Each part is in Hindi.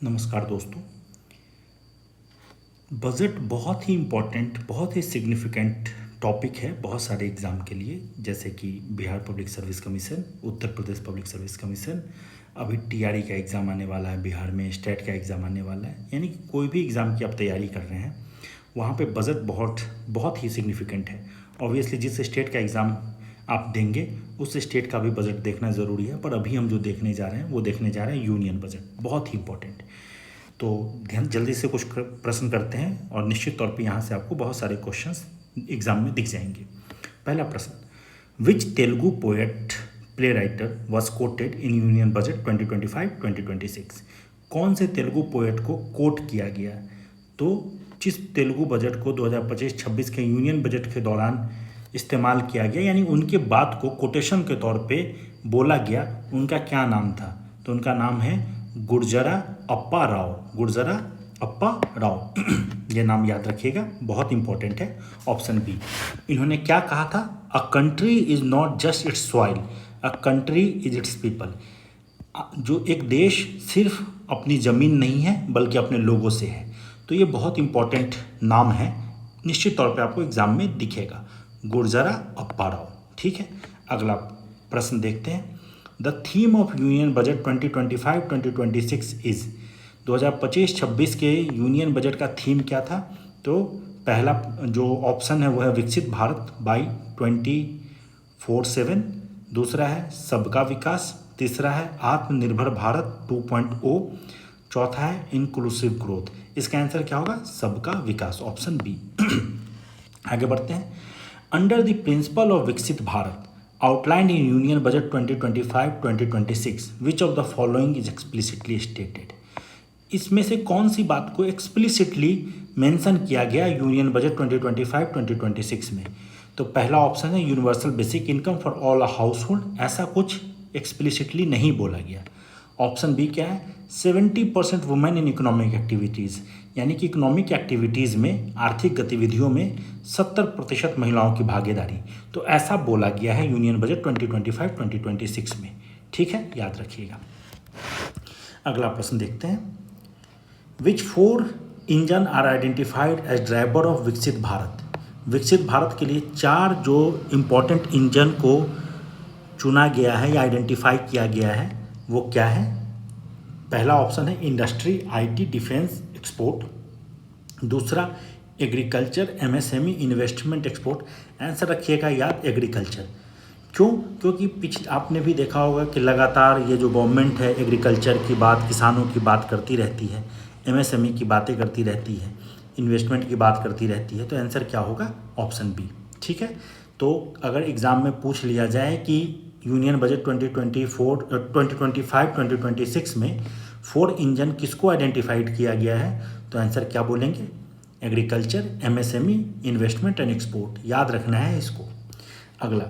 नमस्कार दोस्तों। बजट बहुत ही इम्पोर्टेंट, बहुत ही सिग्निफिकेंट टॉपिक है बहुत सारे एग्ज़ाम के लिए, जैसे कि Bihar public service commission, Uttar Pradesh public service commission, अभी टीआरई का एग्ज़ाम आने वाला है, बिहार में स्टेट का एग्ज़ाम आने वाला है। यानी कि कोई भी एग्ज़ाम की आप तैयारी कर रहे हैं वहाँ पे बजट बहुत बहुत ही सिग्निफिकेंट है। ऑब्वियसली जिस स्टेट का एग्ज़ाम आप देंगे उस स्टेट का भी बजट देखना ज़रूरी है, पर अभी हम जो देखने जा रहे हैं वो देखने जा रहे हैं यूनियन बजट, बहुत ही इंपॉर्टेंट। तो ध्यान जल्दी से कुछ प्रश्न करते हैं और निश्चित तौर पे यहाँ से आपको बहुत सारे क्वेश्चंस एग्जाम में दिख जाएंगे। पहला प्रश्न, which Telugu poet play writer was quoted in union budget 2025-2026? कौन से तेलुगु पोएट को कोट किया गया? तो जिस तेलुगु बजट को 2025-26 के यूनियन बजट के दौरान इस्तेमाल किया गया, यानी उनके बात को कोटेशन के तौर पे बोला गया, उनका क्या नाम था? तो उनका नाम है गुर्जरा अप्पा राव। गुर्जरा अप्पा राव ये नाम याद रखिएगा, बहुत इंपॉर्टेंट है। ऑप्शन बी, इन्होंने क्या कहा था? A country is not just it's soil, a country is it's people. जो एक देश सिर्फ अपनी ज़मीन नहीं है बल्कि अपने लोगों से है। तो ये बहुत इंपॉर्टेंट नाम है, निश्चित तौर पे आपको एग्जाम में दिखेगा, गुर्जरा अप्पा राव। ठीक है, अगला प्रश्न देखते हैं। The theme of union budget 2025-2026 is, 2025-26 के यूनियन बजट का थीम क्या था? तो पहला जो ऑप्शन है वो है विकसित भारत बाई 24/7, दूसरा है सबका विकास, तीसरा है आत्मनिर्भर भारत 2.0, चौथा है इंक्लूसिव ग्रोथ। इसका आंसर क्या होगा? सबका विकास, ऑप्शन बी। आगे बढ़ते हैं। Under the principle of Viksit Bharat outlined in Union Budget 2025-2026, which of the following is explicitly stated? इसमें से कौन सी बात को एक्सप्लिसिटली मेंशन किया गया यूनियन बजट 2025-2026 में? तो पहला ऑप्शन है universal basic income for all house hold, ऐसा कुछ एक्सप्लिसिटली नहीं बोला गया। ऑप्शन बी क्या है? 70% वुमेन इन इकोनॉमिक एक्टिविटीज़, यानी कि इकोनॉमिक एक्टिविटीज़ में, आर्थिक गतिविधियों में 70% महिलाओं की भागीदारी। तो ऐसा बोला गया है यूनियन बजट 2025-2026 में। ठीक है, याद रखिएगा। अगला प्रश्न देखते हैं। Which 4 engine are identified as driver of Viksit Bharat? विकसित भारत के लिए 4 जो इम्पोर्टेंट इंजन को चुना गया है या आइडेंटिफाई किया गया है वो क्या है? पहला ऑप्शन है इंडस्ट्री, आईटी, डिफेंस, एक्सपोर्ट, दूसरा agriculture, MSME, investment, export. Answer रखिएगा याद, एग्रीकल्चर। क्यों? क्योंकि आपने भी देखा होगा कि लगातार ये जो गवर्नमेंट है एग्रीकल्चर की बात, किसानों की बात करती रहती है, एमएसएमई की बातें करती रहती है, इन्वेस्टमेंट की बात करती रहती है। तो आंसर क्या होगा? Option B. ठीक है, तो अगर एग्ज़ाम में पूछ लिया जाए कि यूनियन बजट 2025-2026 में 4 इंजन किसको आइडेंटिफाइड किया गया है, तो आंसर क्या बोलेंगे? Agriculture, MSME, investment and export. याद रखना है इसको। अगला,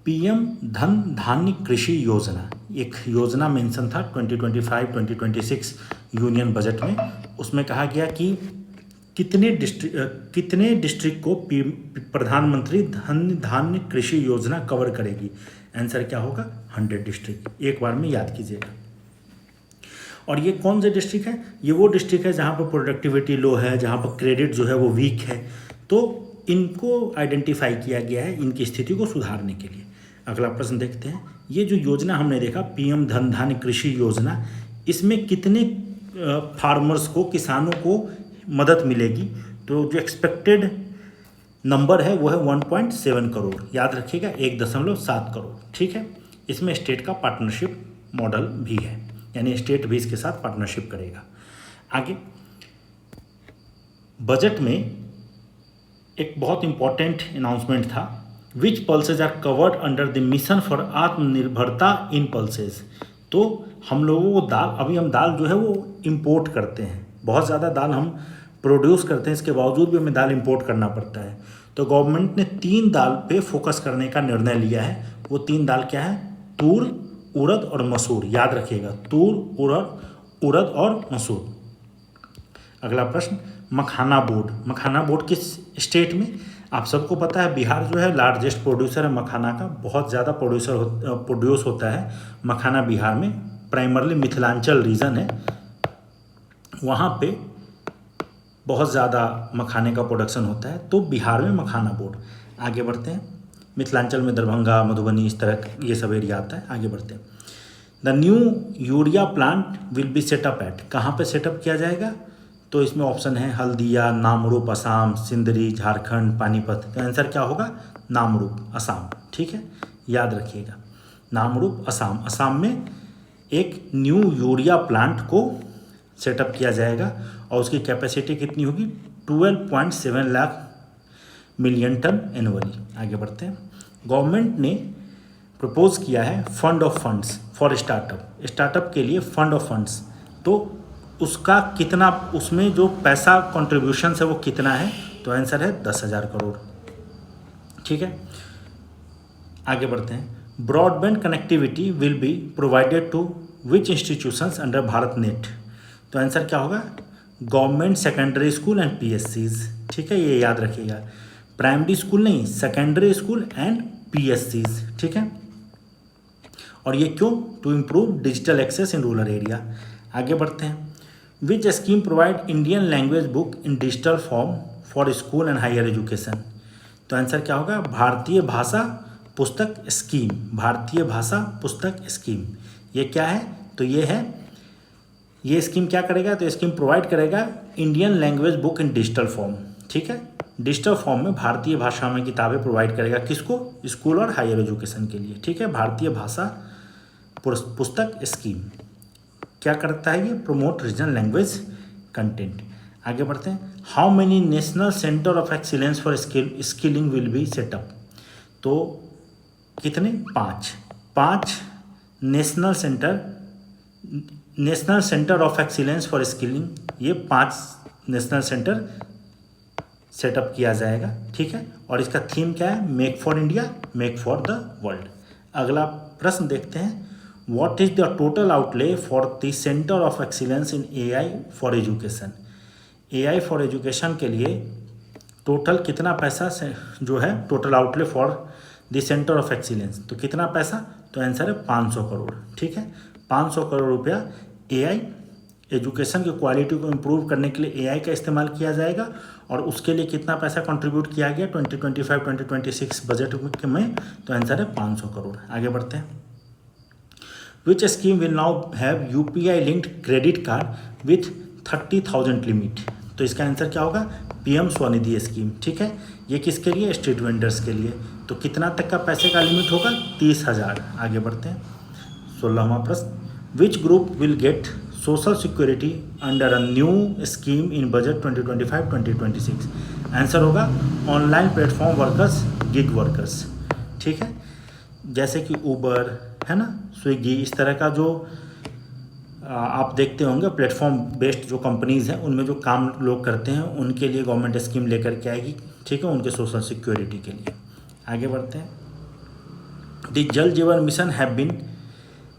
पीएम धन धान्य कृषि योजना, एक योजना मेंशन था 2025-2026 यूनियन बजट में। उसमें कहा गया कि कितने डिस्ट्रिक्ट को प्रधानमंत्री धन धान्य कृषि योजना कवर करेगी? आंसर क्या होगा? 100 डिस्ट्रिक्ट। एक बार में याद कीजिएगा। और ये कौन से डिस्ट्रिक्ट है? ये वो डिस्ट्रिक्ट है जहाँ पर प्रोडक्टिविटी लो है, जहाँ पर क्रेडिट जो है वो वीक है। तो इनको आइडेंटिफाई किया गया है इनकी स्थिति को सुधारने के लिए। अगला प्रश्न देखते हैं। ये जो योजना हमने देखा पीएम धन धान्य कृषि योजना, इसमें कितने फार्मर्स को, किसानों को मदद मिलेगी? तो जो एक्सपेक्टेड नंबर है वो है 1.7 करोड़। याद रखिएगा, 1.7 करोड़। ठीक है, इसमें स्टेट का पार्टनरशिप मॉडल भी है, यानी स्टेट भी इसके साथ पार्टनरशिप करेगा। आगे बजट में एक बहुत इंपॉर्टेंट अनाउंसमेंट था, which pulses are covered under the mission for Aatmanirbharta in pulses. तो हम लोगों को दाल, अभी हम दाल जो है वो इम्पोर्ट करते हैं, बहुत ज़्यादा दाल हम प्रोड्यूस करते हैं, इसके बावजूद भी हमें दाल इंपोर्ट करना पड़ता है। तो गवर्नमेंट ने 3 दाल पे फोकस करने का निर्णय लिया है। वो 3 दाल क्या है? तूर, उड़द और मसूर। याद रखिएगा, तूर, उड़द और मसूर। अगला प्रश्न, मखाना बोर्ड। मखाना बोर्ड किस स्टेट में? आप सबको पता है बिहार जो है लार्जेस्ट प्रोड्यूसर है मखाना का, बहुत ज़्यादा प्रोड्यूस होता है मखाना बिहार में। प्राइमरली मिथिलांचल रीजन है वहाँ पे बहुत ज़्यादा मखाने का प्रोडक्शन होता है, तो बिहार में मखाना बोर्ड। आगे बढ़ते हैं। मिथिलांचल में दरभंगा, मधुबनी, इस तरह ये सब एरिया आता है। आगे बढ़ते हैं। The new urea plant will be set up at, कहाँ पे सेटअप किया जाएगा? तो इसमें ऑप्शन है हल्दिया, नामरूप असम, सिंदरी झारखंड, पानीपत। तो आंसर क्या होगा? नामरूप असम। ठीक है, याद रखिएगा, नामरूप असम। असम में एक न्यू यूरिया प्लांट को सेटअप किया जाएगा और उसकी कैपेसिटी कितनी होगी? 12.7 लाख मिलियन टन एनुअली। आगे बढ़ते हैं। गवर्नमेंट ने प्रपोज किया है fund of funds for startup, startup के लिए फंड ऑफ फंड्स। तो उसका कितना, उसमें जो पैसा कंट्रीब्यूशन है वो कितना है? तो आंसर है 10,000 करोड़। ठीक है, आगे बढ़ते हैं। Broadband connectivity will be provided to which institutions under Bharat net. तो आंसर क्या होगा? Government secondary school and PSCs। ठीक है, ये याद रखिएगा, प्राइमरी स्कूल नहीं, सेकेंडरी स्कूल एंड PSCs। ठीक है, और ये क्यों? To improve digital access in rural area. आगे बढ़ते हैं। Which scheme provide Indian language book in digital form for school and higher education. तो आंसर क्या होगा? भारतीय भाषा पुस्तक स्कीम। भारतीय भाषा पुस्तक स्कीम ये क्या है? तो ये है, ये स्कीम क्या करेगा? तो स्कीम प्रोवाइड करेगा Indian language book in digital form. ठीक है, डिजिटल फॉर्म में भारतीय भाषा में किताबें प्रोवाइड करेगा। किसको? स्कूल और हायर एजुकेशन के लिए। ठीक है, भारतीय भाषा पुस्तक स्कीम क्या करता है? ये प्रमोट रीजनल लैंग्वेज कंटेंट। आगे बढ़ते हैं। How many national centre of excellence for skilling will be setup. तो कितने? 5 national centre of excellence for skilling, ये 5 नेशनल सेंटर सेटअप किया जाएगा। ठीक है, और इसका थीम क्या है? Make for India, make for the world. अगला प्रश्न देखते हैं। What is the total outlay for the centre of excellence in AI for education. AI for education के लिए टोटल कितना पैसा जो है, total outlay for the centre of excellence, तो कितना पैसा? तो आंसर है 500 करोड़। ठीक है, 500 करोड़ रुपया AI एजुकेशन की क्वालिटी को इम्प्रूव करने के लिए AI का इस्तेमाल किया जाएगा। और उसके लिए कितना पैसा कंट्रीब्यूट किया गया 2025-2026 बजट में? तो आंसर है 500 करोड़। आगे बढ़ते हैं। Which scheme will now have UPI linked credit card with 30,000 limit. तो इसका आंसर क्या होगा? PM Svanidhi scheme. ठीक है, ये किसके लिए? स्ट्रीट वेंडर्स के लिए। तो कितना तक का पैसे का लिमिट होगा? 30,000। आगे बढ़ते हैं। 16वां प्रश्न। Which group will get social security under a new scheme in budget 2025-2026। Answer होगा online platform workers, gig workers. ठीक है, जैसे कि ऊबर है ना, स्विगी, इस तरह का जो आप देखते होंगे प्लेटफॉर्म बेस्ड जो कंपनीज़ हैं, उनमें जो काम लोग करते हैं उनके लिए गवर्नमेंट स्कीम लेकर के आएगी। ठीक है, उनके सोशल सिक्योरिटी के लिए। आगे बढ़ते हैं। The Jal Jeevan mission have been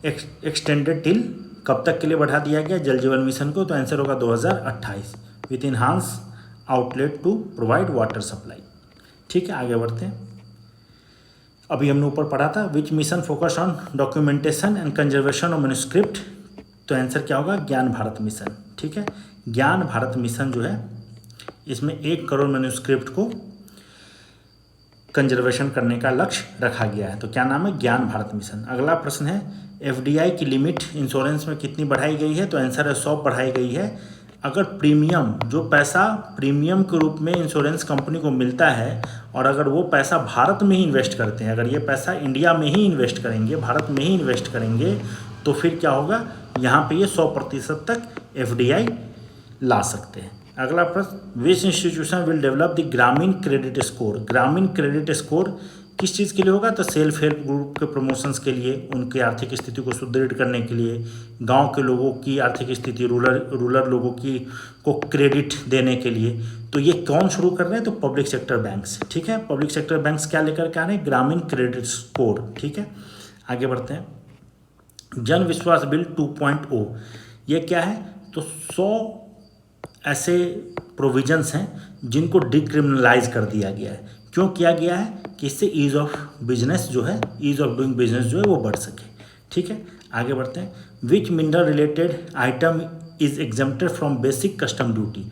extended till, कब तक के लिए बढ़ा दिया गया जल जीवन मिशन को? तो आंसर होगा 2028 with enhance outlet to provide water supply. ठीक है, आगे बढ़ते हैं। अभी हमने ऊपर पढ़ा था विच mission focus on documentation and conservation of manuscript. तो आंसर क्या होगा? ज्ञान भारत मिशन। ठीक है, ज्ञान भारत मिशन जो है इसमें 1 करोड़ मैन्युस्क्रिप्ट को कंजर्वेशन करने का लक्ष्य रखा गया है। तो क्या नाम है? ज्ञान भारत मिशन। अगला प्रश्न है FDI की लिमिट इंश्योरेंस में कितनी बढ़ाई गई है? तो आंसर है 100 बढ़ाई गई है। अगर प्रीमियम, जो पैसा प्रीमियम के रूप में इंश्योरेंस कंपनी को मिलता है और अगर वो पैसा भारत में ही इन्वेस्ट करते हैं, अगर ये पैसा इंडिया में ही इन्वेस्ट करेंगे, भारत में ही इन्वेस्ट करेंगे, तो फिर क्या होगा? यहाँ पे ये 100% तक FDI ला सकते हैं। अगला प्रश्न। विच इंस्टीट्यूशन विल डेवलप द ग्रामीण क्रेडिट स्कोर। ग्रामीण क्रेडिट स्कोर किस चीज़ के लिए होगा? तो सेल्फ हेल्प ग्रुप के प्रमोशंस के लिए, उनकी आर्थिक स्थिति को सुदृढ़ करने के लिए, गांव के लोगों की आर्थिक स्थिति, रूरल लोगों की को क्रेडिट देने के लिए। तो ये कौन शुरू कर रहे हैं? तो पब्लिक सेक्टर बैंक्स। ठीक है, पब्लिक सेक्टर बैंक्स क्या लेकर के आ रहे हैं? ग्रामीण क्रेडिट स्कोर। ठीक है, आगे बढ़ते हैं। जन विश्वास बिल 2.0 ये क्या है? तो 100 ऐसे प्रोविजंस हैं जिनको डिक्रिमिनलाइज कर दिया गया है। क्यों किया गया है? कि इससे ईज ऑफ बिजनेस जो है, ईज ऑफ डूइंग बिजनेस जो है वो बढ़ सके। ठीक है, आगे बढ़ते हैं। विच mineral related item is exempted from basic custom duty.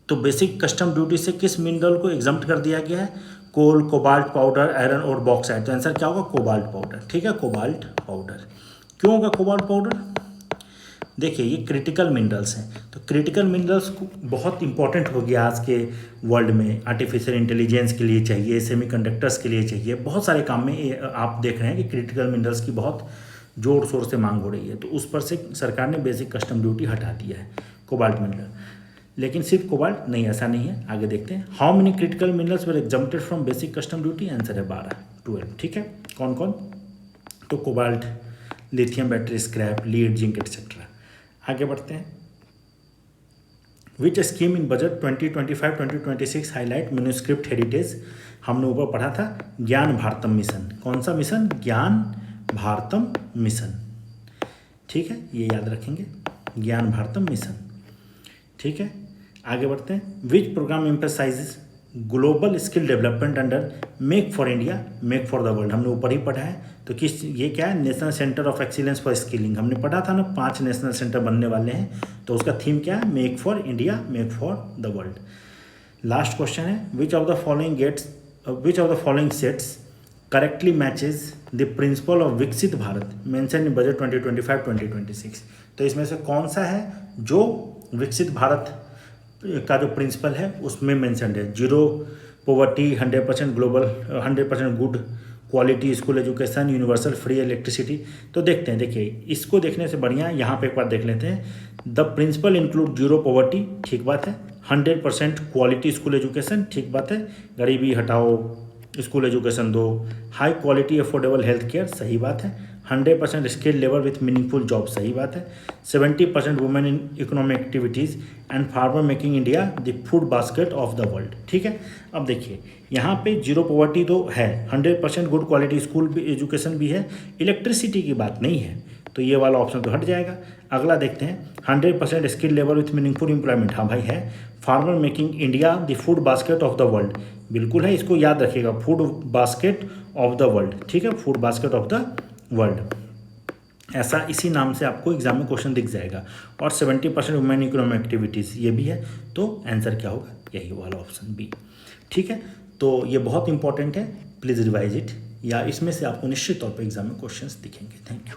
तो बेसिक कस्टम ड्यूटी से किस मिनरल को एग्जम्प्ट कर दिया गया है? कोल, कोबाल्ट पाउडर, आयरन और बॉक्साइट। तो आंसर क्या होगा? Cobalt powder. ठीक है, कोबाल्ट पाउडर। क्यों होगा कोबाल्ट पाउडर? देखिए ये क्रिटिकल मिनरल्स हैं, तो क्रिटिकल मिनरल्स बहुत इंपॉर्टेंट हो गया आज के वर्ल्ड में। आर्टिफिशियल इंटेलिजेंस के लिए चाहिए, सेमीकंडक्टर्स के लिए चाहिए, बहुत सारे काम में आप देख रहे हैं कि क्रिटिकल मिनरल्स की बहुत जोर शोर से मांग हो रही है। तो उस पर से सरकार ने बेसिक कस्टम ड्यूटी हटा दिया है कोबाल्ट मिनरल। लेकिन सिर्फ कोबाल्ट नहीं, ऐसा नहीं है, आगे देखते हैं। How many critical minerals were exempted from basic custom duty? Answer है 12। ठीक है, कौन कौन? तो cobalt, lithium battery, scrap, lead, zinc etcetera. आगे बढ़ते हैं। Which scheme in budget 2025-2026 highlight manuscript heritage? हमने ऊपर पढ़ा था ज्ञान भारतम मिशन। कौन सा मिशन? ज्ञान भारतम मिशन। ठीक है, ये याद रखेंगे, ज्ञान भारतम मिशन। ठीक है, आगे बढ़ते हैं। विच programme emphasises global skill development under make for India, make for the world? हमने ऊपर ही पढ़ा है। तो किस, ये क्या है? National centre of excellence for skilling. हमने पढ़ा था ना 5 नेशनल सेंटर बनने वाले हैं, तो उसका थीम क्या है? Make for India, make for the world. Last question है, which of the following sets correctly matches the principle of Viksit Bharat mention in budget 2025-2026? तो इसमें से कौन सा है जो विकसित भारत का जो प्रिंसिपल है उसमें मेंशनड है? 0 poverty, 100% global, 100% good quality school education, universal free electricity. तो देखते हैं, देखिए इसको देखने से बढ़िया यहाँ पे एक बार देख लेते हैं। द प्रिंसिपल इंक्लूड 0 पॉवर्टी, ठीक बात है। 100% क्वालिटी स्कूल एजुकेशन, ठीक बात है। गरीबी हटाओ, स्कूल एजुकेशन दो। High quality affordable health care, सही बात है। 100% skill labour with meaningful job, सही बात है। 70% women in economic activities and farmer making India the food basket of the world. ठीक है, अब देखिए यहाँ पे 0 पॉवर्टी तो है, 100% गुड क्वालिटी स्कूल भी एजुकेशन भी है, इलेक्ट्रिसिटी की बात नहीं है, तो ये वाला ऑप्शन तो हट जाएगा। अगला देखते हैं, 100% skill labour with meaningful employment, हाँ भाई है। Farmer making India the food basket of the world, बिल्कुल है, इसको याद रखिएगा, food basket of the world. ठीक है, food basket of the world, ऐसा इसी नाम से आपको एग्जाम में क्वेश्चन दिख जाएगा। और 70% वुमेन इकोनॉमिक एक्टिविटीज़, ये भी है। तो आंसर क्या होगा? यही वाला ऑप्शन बी। ठीक है, तो ये बहुत इंपॉर्टेंट है, प्लीज़ रिवाइज इट, या इसमें से आपको निश्चित तौर पे एग्जाम में क्वेश्चंस दिखेंगे। Thank you.